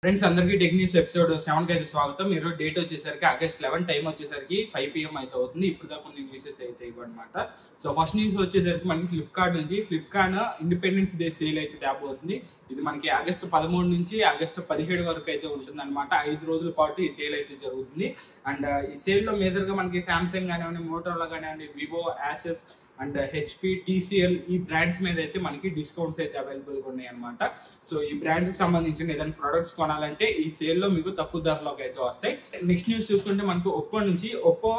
Friends అందరికీ tech news episode 7 కి అయితే స్వాగతం. మీరు డేట్ వచ్చేసరికి ఆగస్ట్ 11 టైం వచ్చేసరికి 5 PM అయితే అవుతుంది. ఇప్పుడు దాకా కొన్ని న్యూసెస్ అయితే ఇవ్వనమాట. సో ఫస్ట్ న్యూస్ వచ్చేసరికి మనకి ఫ్లిప్కార్ట్ నుంచి ఫ్లిప్కార్ట్ ఇండిపెండెన్స్ డే సేల్ అయితే ట్యాబ్ అవుతుంది. ఇది మనకి ఆగస్టు 13 నుంచి ఆగస్టు 17 వరకు అయితే ఉంటుంది అనమాట. 5 రోజుల పాటు ఈ సేల్ అయితే జరుగుతుంది. అండ్ ఈ సేల్ లో మేజర్ గా మనకి సామ్సంగ్ కానివ్వండి, మోటోరోలా కానివ్వండి, వివో, యాసెస్ అండ్ హెచ్పి, టీసీఎల్ ఈ బ్రాండ్స్ మీద అయితే మనకి డిస్కౌంట్స్ అయితే అవైలబుల్ గా ఉన్నాయి అనమాట. సో ఈ బ్రాండ్స్ కి సంబంధించిన ఏదైనా ప్రొడక్ట్స్ కొనాలంటే ఈ సేల్ లో మీకు తక్కువ ధరలోకి అయితే వస్తాయి. నెక్స్ట్ న్యూస్ చూసుకుంటే మనకి ఒప్పో నుంచి ఒప్పో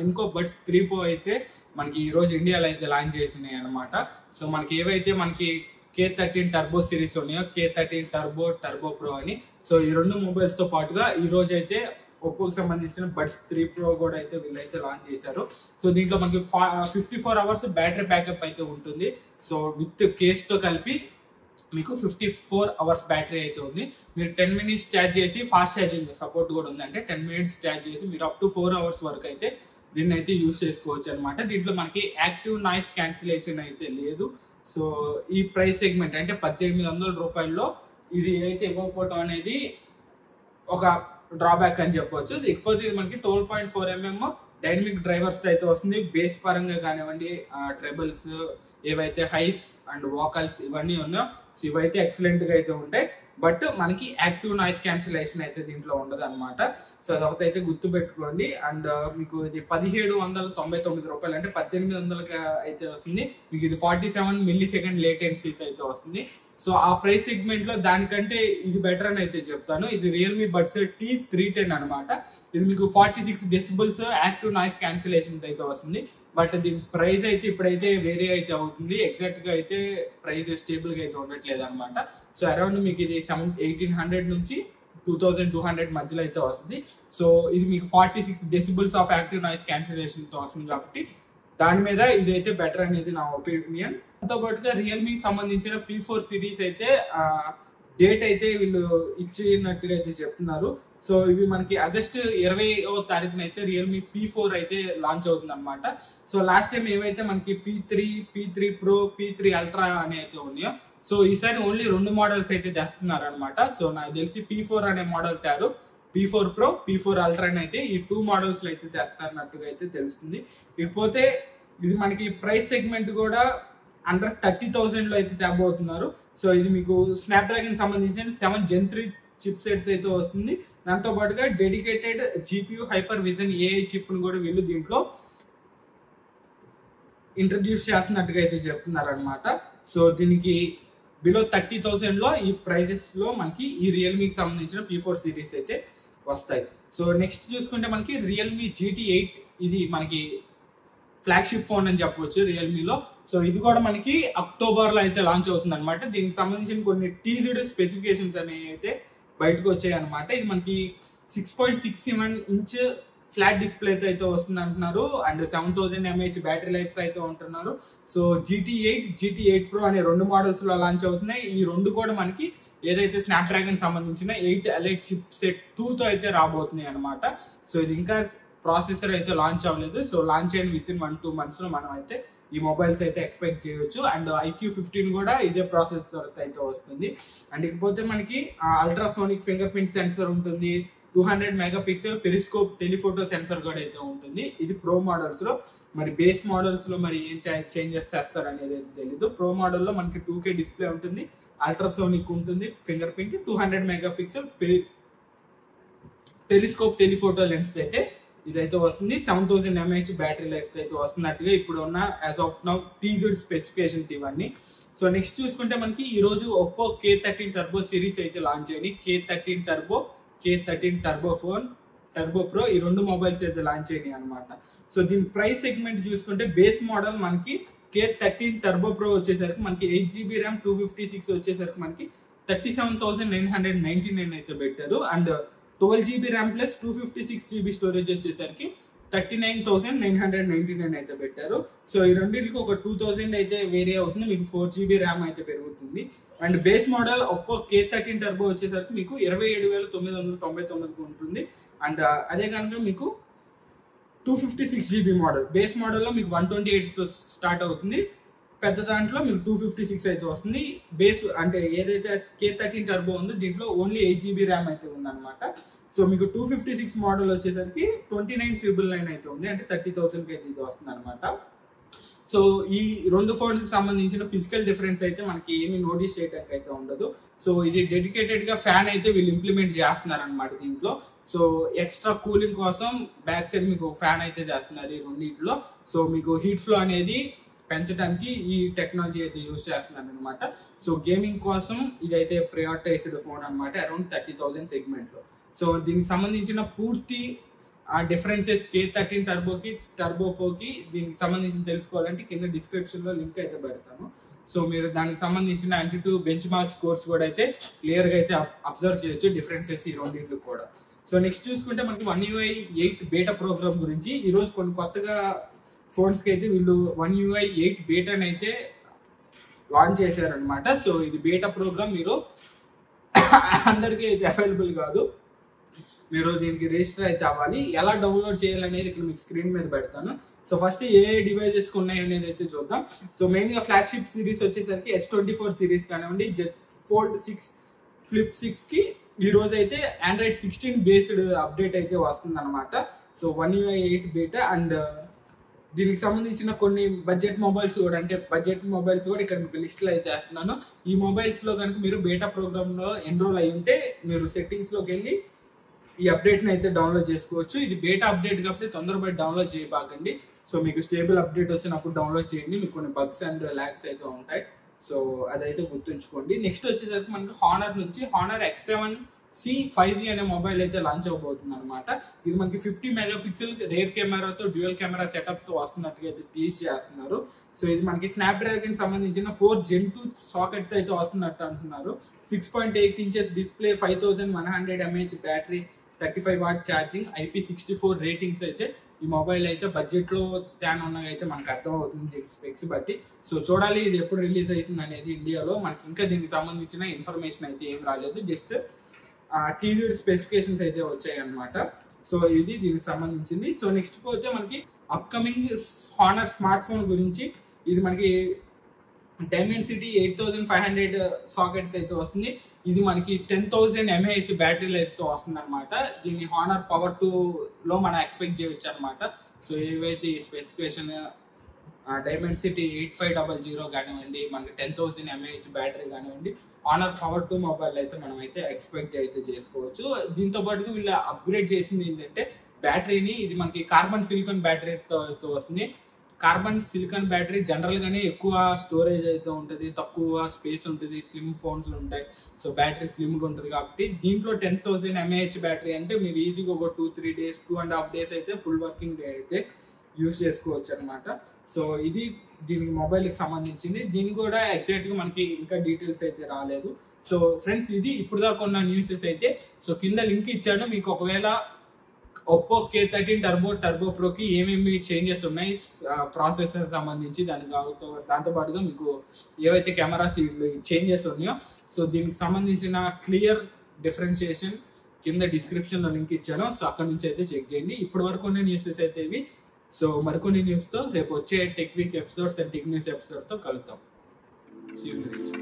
ఎన్కో బడ్స్ 3 Pro అయితే మనకి ఈ రోజు ఇండియాలో అయితే లాంచ్ చేసినాయి అనమాట. సో మనకి ఏవైతే మనకి K13 టర్బో సిరీస్ ఉన్నాయో, K13 టర్బో ప్రో అని, సో ఈ రెండు మొబైల్స్ తో పాటుగా ఈ రోజు అయితే ఒప్పోకి సంబంధించిన బడ్స్ 3 Pro కూడా అయితే వీళ్ళైతే లాంచ్ చేశారు. సో దీంట్లో మనకి 54 hours బ్యాటరీ బ్యాకప్ అయితే ఉంటుంది. సో విత్ కేస్ తో కలిపి మీకు 54 hours బ్యాటరీ అయితే ఉంది. మీరు 10 minutes ఛార్జ్ చేసి ఫాస్ట్ ఛార్జింగ్ సపోర్ట్ కూడా ఉంది. అంటే 10 minutes ఛార్జ్ చేసి మీరు అప్ టు 4 hours వరకు అయితే దీన్ని అయితే యూజ్ చేసుకోవచ్చు అనమాట. దీంట్లో మనకి యాక్టివ్ నాయిస్ క్యాన్సిలేషన్ అయితే లేదు. సో ఈ ప్రైస్ సెగ్మెంట్ అంటే 1800 రూపాయల్లో ఇది అయితే ఇవ్వకపోవడం అనేది ఒక డ్రాబ్యాక్ అని చెప్పవచ్చు. ఇకపోతే ఇది మనకి 12.4 mm డైనమిక్ డ్రైవర్స్ అయితే వస్తుంది. బేస్ పరంగా కానివ్వండి, ట్రెబుల్స్ ఏవైతే హైస్ అండ్ వోకల్స్ ఇవన్నీ ఉన్నాయో ఇవైతే ఎక్సలెంట్ గా అయితే ఉంటాయి. బట్ మనకి యాక్టివ్ నాయిస్ క్యాన్సిలేషన్ అయితే దీంట్లో ఉండదు అనమాట. సో అదొకటి అయితే గుర్తు పెట్టుకోండి. అండ్ మీకు ఇది 1799 రూపాయలు అంటే 1800 అయితే వస్తుంది. మీకు ఇది 47 millisecond లేటెన్సీ అయితే వస్తుంది. సో ఆ ప్రైస్ సెగ్మెంట్ లో దానికంటే ఇది బెటర్ అని అయితే చెప్తాను. ఇది రియల్మీ బడ్స్ T310 అనమాట. ఇది మీకు 46 decibels యాక్టివ్ నాయిస్ క్యాన్సిలేషన్ అయితే వస్తుంది. బట్ దీని ప్రైస్ అయితే ఇప్పుడైతే వేరే అయితే అవుతుంది. ఎగ్జాక్ట్ గా అయితే ప్రైస్ స్టేబుల్ గా అయితే ఉండట్లేదు అనమాట. సో అరౌండ్ మీకు ఇది 1800 నుంచి 2200 మధ్యలో అయితే వస్తుంది. సో ఇది మీకు 46 decibels of active noise cancellation తో వస్తుంది కాబట్టి దాని మీద ఇదైతే బెటర్ అనేది నా ఒపీనియన్. దాంతో పాటుగా రియల్మీకి సంబంధించిన P4 సిరీస్ అయితే డేట్ అయితే వీళ్ళు ఇచ్చినట్టుగా అయితే చెప్తున్నారు. సో ఇవి మనకి ఆగస్టు 20వ తారీఖున అయితే రియల్మీ P4 అయితే లాంచ్ అవుతుంది అనమాట. సో లాస్ట్ టైం ఏవైతే మనకి P3 Pro, P3 Ultra అని అయితే ఉన్నాయో, సో ఈసారి ఓన్లీ 2 మోడల్స్ అయితే తెస్తున్నారు అనమాట. సో నాకు తెలిసి P4 అనే మోడల్ తయారు, P4 Pro, P4 Ultra అని అయితే ఈ 2 మోడల్స్ లో అయితే తెస్తారన్నట్టుగా అయితే తెలుస్తుంది. ఇకపోతే ఇది మనకి ప్రైస్ సెగ్మెంట్ కూడా అండర్ 30,000 లో అయితే తేబోతున్నారు. సో ఇది మీకు స్నాప్డ్రాగన్ సంబంధించిన 7 Gen 3 చిప్ సెట్ అయితే వస్తుంది. దాంతో పాటుగా dedicated GPU hyper vision AI chip ను కూడా వీళ్ళు దీంట్లో ఇంట్రడ్యూస్ చేస్తున్నట్టుగా అయితే చెప్తున్నారు అనమాట. సో దీనికి బిలో 30,000 లో ఈ ప్రైజెస్ లో మనకి ఈ రియల్మీకి సంబంధించిన P4 సిరీస్ అయితే వస్తాయి. సో నెక్స్ట్ చూసుకుంటే మనకి రియల్మీ GT8 ఇది మనకి ఫ్లాగ్షిప్ ఫోన్ అని చెప్పవచ్చు రియల్మీలో. సో ఇది కూడా మనకి అక్టోబర్ లో అయితే లాంచ్ అవుతుంది అనమాట. దీనికి సంబంధించిన కొన్ని టీజ్డ్ స్పెసిఫికేషన్స్ అనేవి అయితే బయటకు వచ్చాయి అనమాట. ఇది మనకి 6.67 inch ఫ్లాట్ డిస్ప్లే అయితే వస్తుంది అంటున్నారు. అండ్ 7000 mAh బ్యాటరీ లైఫ్ అయితే ఉంటున్నారు. సో GT8 Pro అనే 2 మోడల్స్ లో లాంచ్ అవుతున్నాయి. ఈ 2 కూడా మనకి ఏదైతే స్నాప్డ్రాగన్ సంబంధించిన 8 Elite చిప్ సెట్ 2 తో అయితే రాబోతున్నాయి అనమాట. సో ఇది ఇంకా ప్రాసెసర్ అయితే లాంచ్ అవ్వలేదు. సో లాంచ్ అయిన విత్ ఇన్ 1-2 months లో మనం అయితే ఈ మొబైల్స్ అయితే ఎక్స్పెక్ట్ చేయొచ్చు. అండ్ IQ15 కూడా ఇదే ప్రాసెసర్ అయితే వస్తుంది. అండ్ ఇకపోతే మనకి అల్ట్రాసోనిక్ ఫింగర్ ప్రింట్ సెన్సర్ ఉంటుంది. 200 MP పెరిస్కోప్ టెలిఫోటో సెన్సర్ కూడా అయితే ఉంటుంది. ఇది ప్రో మోడల్స్ లో. మరి బేస్ మోడల్స్ లో మరి ఏం చేంజెస్ చేస్తారు అనేది అయితే తెలీదు. ప్రో మోడల్ లో మనకి 2K డిస్ప్లే ఉంటుంది, అల్ట్రాసోనిక్ ఉంటుంది, finger print, 200 MP telescope telephoto lens అయితే ఇదైతే వస్తుంది. 7000 mAh బ్యాటరీ లైఫ్ అయితే వస్తున్నట్టుగా ఇప్పుడు ఉన్న as of now teased specifications ఇవన్నీ. సో నెక్స్ట్ చూసుకుంటే మనకి ఈ రోజు ఒప్పో K13 టర్బో సిరీస్ అయితే లాంచ్ అయ్యి K13 turbo, K13 turbo pro ఈ 2 మొబైల్స్ అయితే లాంచ్ అయినాయి అనమాట. సో దీని ప్రైస్ సెగ్మెంట్ చూసుకుంటే బేస్ మోడల్ మనకి K13 టర్బో ప్రో వచ్చేసరికి మనకి 8GB RAM 256 వచ్చేసరికి మనకి 37,999 అయితే పెట్టారు. And 12GB RAM plus 256GB storage వచ్చేసరికి 39,999 అయితే పెట్టారు. సో ఈ రెండింటికి ఒక 2000 అయితే వేరే అవుతుంది. మీకు 4GB RAM అయితే పెరుగుతుంది. అండ్ బేస్ మోడల్ ఒక్కో K13 టర్బో వచ్చేసరికి మీకు 27,999 ఉంటుంది. అండ్ అదే కనుక మీకు 256GB మోడల్ బేస్ మోడల్లో మీకు 128 తో స్టార్ట్ అవుతుంది. పెద్ద దాంట్లో మీకు 256 అయితే వస్తుంది. బేస్ అంటే ఏదైతే K13 టర్బో ఉందో దీంట్లో ఓన్లీ 8 GB ర్యామ్ అయితే ఉందన్నమాట. సో మీకు 256 మోడల్ వచ్చేసరికి 29,999 అయితే ఉంది, అంటే 30,000కి అయితే ఇది వస్తుంది అనమాట. సో ఈ రెండు ఫోన్స్కి సంబంధించిన ఫిజికల్ డిఫరెన్స్ అయితే మనకి ఏమి నోటీస్ చేయడానికి అయితే ఉండదు. సో ఇది డెడికేటెడ్గా ఫ్యాన్ అయితే వీళ్ళు ఇంప్లిమెంట్ చేస్తున్నారు అనమాట దీంట్లో. సో ఎక్స్ట్రా కూలింగ్ కోసం బ్యాక్ సైడ్ మీకు ఫ్యాన్ అయితే చేస్తున్నారు ఈ రెండింటిలో. సో మీకు హీట్ ఫ్లో అనేది పెంచడానికి ఈ టెక్నాలజీ అయితే యూజ్ చేస్తున్నారు అనమాట. సో గేమింగ్ కోసం ఇదైతే ప్రయారిటైజ్డ్ ఫోన్ అనమాట, అరౌండ్ 30,000 సెగ్మెంట్లో. సో దీనికి సంబంధించిన పూర్తి డిఫరెన్సెస్ K13 టర్బోకి టర్బో ప్రోకి దీనికి సంబంధించి తెలుసుకోవాలంటే కింద డిస్క్రిప్షన్లో లింక్ అయితే పెడతాను. సో మీరు దానికి సంబంధించిన Antutu బెంచ్ మార్క్ స్కోర్స్ కూడా అయితే క్లియర్గా అయితే అబ్జర్వ్ చేయొచ్చు డిఫరెన్సెస్ ఈ రెండింటికి కూడా. సో నెక్స్ట్ చూసుకుంటే మనకి One UI 8 బీటా ప్రోగ్రామ్ గురించి ఈరోజు కొన్ని కొత్తగా ఫోన్స్కి అయితే వీళ్ళు One UI 8 బీటాని అయితే లాంచ్ చేశారనమాట. సో ఇది బీటా ప్రోగ్రామ్ మీరు అందరికీ అయితే అవైలబుల్ కాదు, మీరు దీనికి రిజిస్టర్ అయితే అవ్వాలి. ఎలా డౌన్లోడ్ చేయాలనేది ఇక్కడ మీకు స్క్రీన్ మీద పెడతాను. సో ఫస్ట్ ఏ డివైజెస్ ఉన్నాయి అనేది అయితే చూద్దాం. సో మెయిన్గా ఫ్లాగ్షిప్ సిరీస్ వచ్చేసరికి S24 సిరీస్ కానివ్వండి, Z Fold 6 Flip 6కి ఈ రోజు అయితే Android 16 బేస్డ్ అప్డేట్ అయితే వస్తుంది అనమాట. So One UI 8 beta and దీనికి సంబంధించిన కొన్ని బడ్జెట్ మొబైల్స్ కూడా, అంటే బడ్జెట్ మొబైల్స్ కూడా ఇక్కడ మీకు లిస్ట్లో అయితే వేస్తున్నాను. ఈ మొబైల్స్లో కనుక మీరు బీటా ప్రోగ్రామ్లో ఎన్రోల్ అయి ఉంటే మీరు సెట్టింగ్స్లోకి వెళ్ళి ఈ అప్డేట్ని అయితే డౌన్లోడ్ చేసుకోవచ్చు. ఇది బీటా అప్డేట్ కాబట్టి తొందరపడి డౌన్లోడ్ చేయబాకండి. సో మీకు స్టేబుల్ అప్డేట్ వచ్చినప్పుడు డౌన్లోడ్ చేయండి, మీకు కొన్ని బగ్స్ అండ్ ల్యాగ్స్ అయితే ఉంటాయి. సో అదైతే గుర్తుంచుకోండి. నెక్స్ట్ వచ్చేసరికి మనకి హానర్ నుంచి హానర్ X7C 5G అనే మొబైల్ అయితే లాంచ్ అవబోతుంది అనమాట. ఇది మనకి 50 మెగాపిక్సెల్ రేర్ కెమెరాతో డ్యూయల్ కెమెరా సెటప్తో వస్తున్నట్టుగా అయితే టీజ్ చేస్తున్నారు. సో ఇది మనకి స్నాప్డ్రాగన్ సంబంధించిన 4 Gen 2 సాకెట్ అయితే వస్తున్నట్టు అంటున్నారు. 6.8 inches display, 5100 mAh battery, 35 what charging, IP64 రేటింగ్తో అయితే ఈ మొబైల్ అయితే బడ్జెట్లో ట్యాన్ ఉన్నగా అయితే మనకు అర్థం అవుతుంది స్పెక్స్ బట్టి. సో చూడాలి ఇది ఎప్పుడు రిలీజ్ అవుతుంది అనేది. ఇండియాలో మనకి ఇంకా దీనికి సంబంధించిన ఇన్ఫర్మేషన్ అయితే ఏం రాలేదు, జస్ట్ టీజర్ స్పెసిఫికేషన్స్ అయితే వచ్చాయి అనమాట. సో ఇది దీనికి సంబంధించింది. సో నెక్స్ట్ పోతే మనకి అప్కమింగ్ హానర్ స్మార్ట్ ఫోన్ గురించి, ఇది మనకి Dimensity 8500 సాకెట్ అయితే వస్తుంది. ఇది మనకి 10,000 mAh బ్యాటరీ లైఫ్తో వస్తుంది అనమాట. దీన్ని హానర్ పవర్ 2లో మనం ఎక్స్పెక్ట్ చేయొచ్చు అనమాట. సో ఏవైతే ఈ స్పెసిఫికేషన్ Dimensity 8500 కానివ్వండి, మనకి 10,000 mAh బ్యాటరీ కానివ్వండి, హానర్ పవర్ 2 మొబైల్ అయితే మనం అయితే ఎక్స్పెక్ట్ అయితే చేసుకోవచ్చు. దీంతో పాటుగా వీళ్ళు అప్గ్రేడ్ చేసింది ఏంటంటే బ్యాటరీని, ఇది మనకి కార్బన్ సిలికాన్ బ్యాటరీతో వస్తుంది. కార్బన్ సిలికాన్ బ్యాటరీ జనరల్గానే ఎక్కువ స్టోరేజ్ అయితే ఉంటుంది, తక్కువ స్పేస్ ఉంటుంది, స్లిమ్ ఫోన్స్ ఉంటాయి. సో బ్యాటరీ స్లిమ్గా ఉంటుంది కాబట్టి దీంట్లో 10,000 mAh బ్యాటరీ అంటే మీరు ఈజీగా ఒక 2-3 డేస్ 2.5 డేస్ అయితే ఫుల్ వర్కింగ్ డే అయితే యూజ్ చేసుకోవచ్చు అనమాట. సో ఇది దీనికి మొబైల్కి సంబంధించింది. దీని కూడా ఎగ్జాక్ట్గా మనకి ఇంకా డీటెయిల్స్ అయితే రాలేదు. సో ఫ్రెండ్స్ ఇది ఇప్పుడు దాకా ఉన్న న్యూసెస్ అయితే. సో కింద లింక్ ఇచ్చాను, మీకు ఒకవేళ ఒప్పో K13 టర్బో ప్రోకి ఏమేమి చేంజెస్ ఉన్నాయి ప్రాసెసర్ సంబంధించి దాంతోపాటుగా మీకు ఏవైతే కెమెరాస్ చేంజెస్ ఉన్నాయో సో దీనికి సంబంధించిన క్లియర్ డిఫరెన్షియేషన్ కింద డిస్క్రిప్షన్లో లింక్ ఇచ్చాను. సో అక్కడ నుంచి అయితే చెక్ చేయండి. ఇప్పటి వరకు ఉన్న న్యూసెస్ అయితే ఇవి. సో మరికొన్ని న్యూస్తో రేపు వచ్చే tech week episodes and tech news ఎపిసోడ్తో కలుద్దాం. See you next.